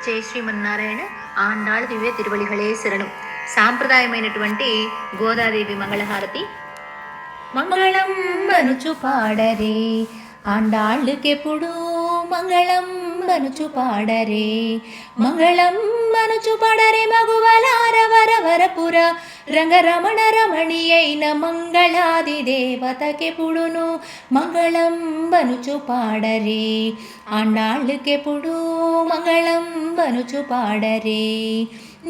జై శ్రీమన్నారాయణ. ఆండాళ్ దివ్య తిరువళిகளே శరణం. సాంప్రదాయమైనటువంటి గోదాదేవి మంగళహారతి. మంగళం మనుచు పాడరే ఆండాళ్ళకెప్పుడు మంగళం మనుచు పాడరే, మంగళం మనుచు పాడరే మగువలార వరవరపుర రంగరమణ రమణి అయిన మంగళాది దేవతకెప్పుడును మంగళం మనుచు పాడరే, ఆండాళ్ళకెప్పుడు మంగళం మనుచు పాడరే.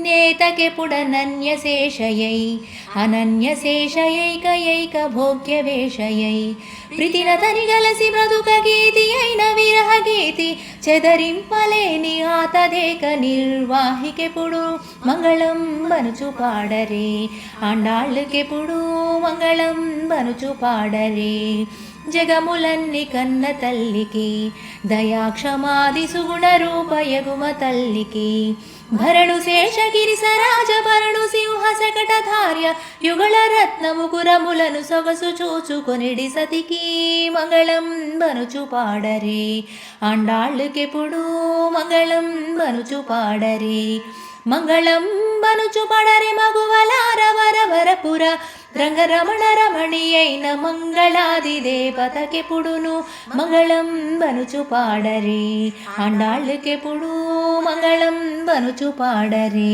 నేతకెపుడనన్యశేషయై అనన్యశేషయైకయైక భోగ్యవేషయై ప్రీతినతని గలసి బ్రతుక గీతి అయిన విరహ గీతి చెదరింపలేని ఆతదేక నిర్వాహికెప్పుడు మంగళం మనుచు పాడరే, ఆండాళ్ళకెప్పుడు మంగళం మనుచు పాడరే. జగములన్ని కన్న తల్లికి దయాక్షమాది సుగుణ రూపయగుమ తల్లికి భరణు శేషగిరి సరాజ భరణు సింహ శకటధార్య యుగళ రత్నము కురములను సొగసు చూచుకొనిడి సతికి మంగళం మనుచు పాడరే, ఆండాళ్ళకెప్పుడు మంగళం మనుచు పాడరే. మంగళం మనుచు పాడరే మగువలార వరవరపుర రంగరమణ రమణి అయిన మంగళాది దేవతకెప్పుడును మంగళం మనుచు పాడరే, ఆండాళ్ళకెప్పుడు మంగళం మనుచు పాడరే.